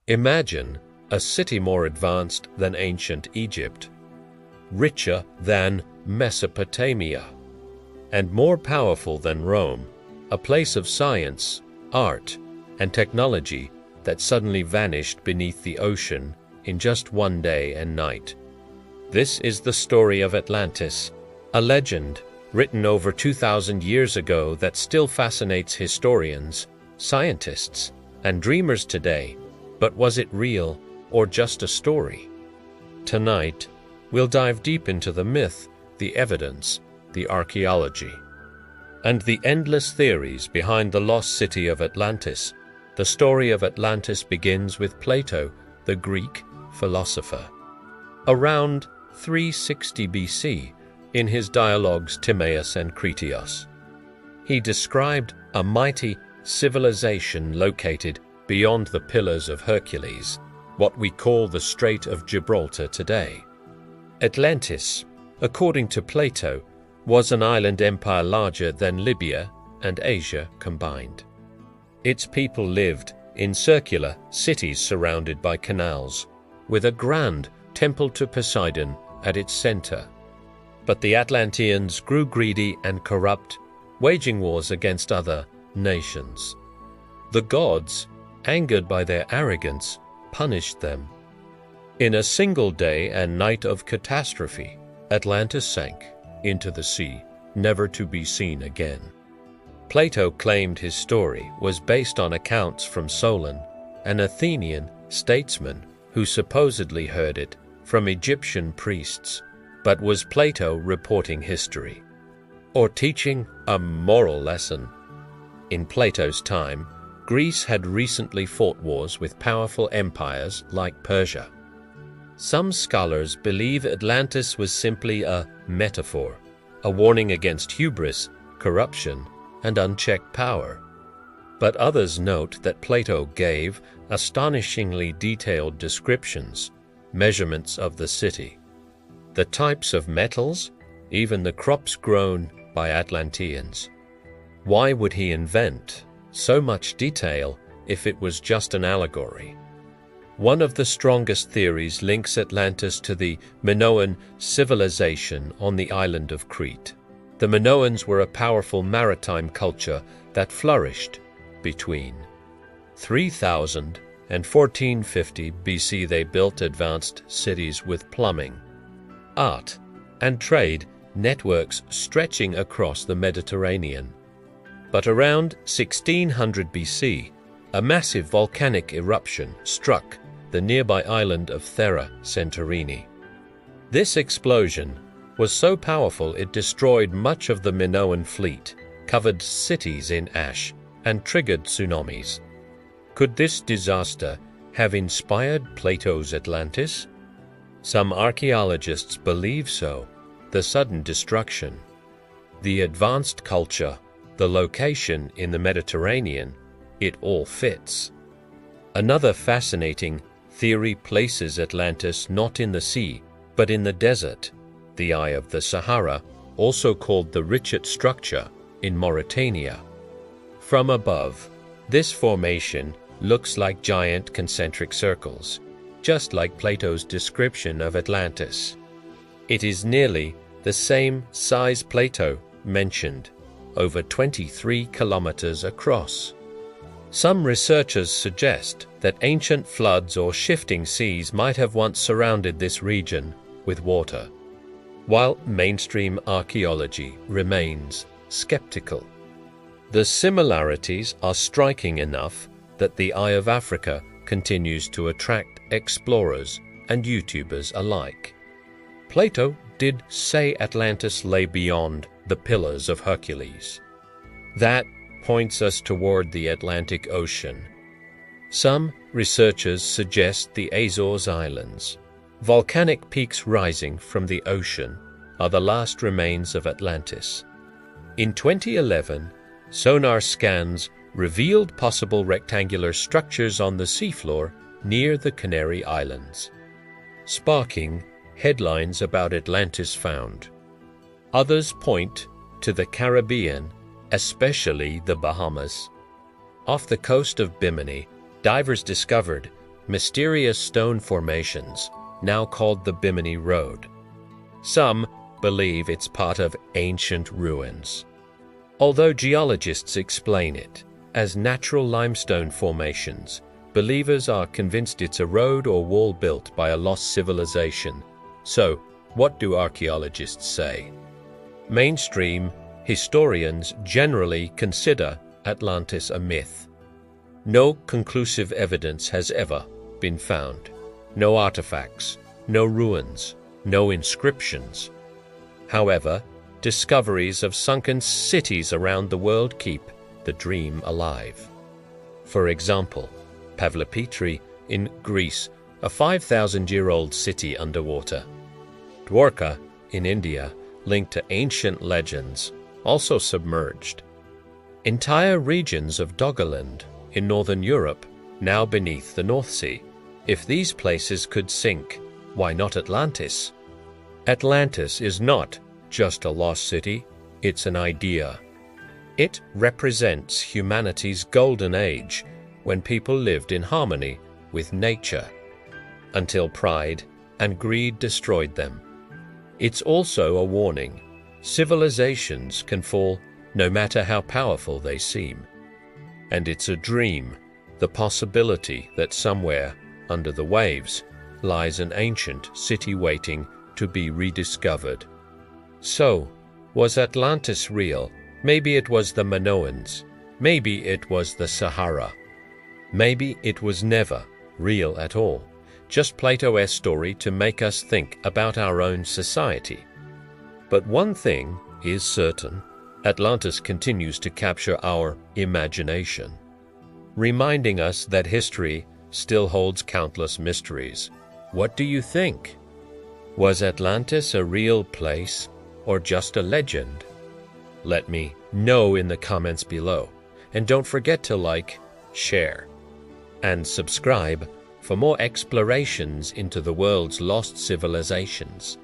Imagine a city more advanced than ancient Egypt, richer than Mesopotamia, and more powerful than Rome, a place of science, art, and technology that suddenly vanished beneath the ocean in just one day and night. This is the story of Atlantis, a legend written over 2,000 years ago that still fascinates historians, scientists, and dreamers today. But was it real or just a story? Tonight, we'll dive deep into the myth, the evidence, the archaeology, and the endless theories behind the lost city of Atlantis. The story of Atlantis begins with Plato, the Greek philosopher. Around 360 BC, in his dialogues Timaeus and Critias, he described a mighty civilization located beyond the Pillars of Hercules, what we call the Strait of Gibraltar today. Atlantis, according to Plato, was an island empire larger than Libya and Asia combined. Its people lived in circular cities surrounded by canals, with a grand temple to Poseidon at its center. But the Atlanteans grew greedy and corrupt, waging wars against other nations. The gods, angered by their arrogance, punished them. In a single day and night of catastrophe, Atlantis sank into the sea, never to be seen again. Plato claimed his story was based on accounts from Solon, an Athenian statesman who supposedly heard it from Egyptian priests. But was Plato reporting history or teaching a moral lesson? In Plato's time, Greece had recently fought wars with powerful empires like Persia. Some scholars believe Atlantis was simply a metaphor, a warning against hubris, corruption, and unchecked power. But others note that Plato gave astonishingly detailed descriptions, measurements of the city, the types of metals, even the crops grown by Atlanteans. Why would he invent so much detail if it was just an allegory? One of the strongest theories links Atlantis to the Minoan civilization on the island of Crete. The Minoans were a powerful maritime culture that flourished between 3000 and 1450 BC. They built advanced cities with plumbing, art, and trade networks stretching across the Mediterranean. But around 1600 BC, a massive volcanic eruption struck the nearby island of Santorini. This explosion was so powerful it destroyed much of the Minoan fleet, covered cities in ash, and triggered tsunamis. Could this disaster have inspired Plato's Atlantis? Some archaeologists believe so. The sudden destruction, the advanced culture, the location in the Mediterranean, it all fits. Another fascinating theory places Atlantis not in the sea, but in the desert, the eye of the Sahara, also called the Richat Structure, in Mauritania. From above, this formation looks like giant concentric circles, just like Plato's description of Atlantis. It is nearly the same size Plato mentioned, over 23 kilometers across. Some researchers suggest that ancient floods or shifting seas might have once surrounded this region with water, while mainstream archaeology remains skeptical. The similarities are striking enough that the Eye of Africa continues to attract explorers and YouTubers alike. Plato did say Atlantis lay beyond the Pillars of Hercules. That points us toward the Atlantic Ocean. Some researchers suggest the Azores Islands, volcanic peaks rising from the ocean, are the last remains of Atlantis. In 2011, sonar scans revealed possible rectangular structures on the seafloor near the Canary Islands, sparking headlines about Atlantis found. Others point to the Caribbean, especially the Bahamas. Off the coast of Bimini, divers discovered mysterious stone formations, now called the Bimini Road. Some believe it's part of ancient ruins, although geologists explain it as natural limestone formations. Believers are convinced it's a road or wall built by a lost civilization. So, what do archaeologists say? Mainstream historians generally consider Atlantis a myth. No conclusive evidence has ever been found. No artifacts, no ruins, no inscriptions. However, discoveries of sunken cities around the world keep the dream alive. For example, Pavlopetri in Greece, a 5,000-year-old city underwater. Dwarka in India, linked to ancient legends, also submerged. Entire regions of Doggerland in northern Europe, now beneath the North Sea. If these places could sink, why not Atlantis? Atlantis is not just a lost city, it's an idea. It represents humanity's golden age, when people lived in harmony with nature, until pride and greed destroyed them. It's also a warning. Civilizations can fall no matter how powerful they seem. And it's a dream, the possibility that somewhere under the waves lies an ancient city waiting to be rediscovered. So, was Atlantis real? Maybe it was the Minoans. Maybe it was the Sahara. Maybe it was never real at all, just Plato's story to make us think about our own society. But one thing is certain, Atlantis continues to capture our imagination, reminding us that history still holds countless mysteries. What do you think? Was Atlantis a real place or just a legend? Let me know in the comments below, and don't forget to like, share, and subscribe for more explorations into the world's lost civilizations.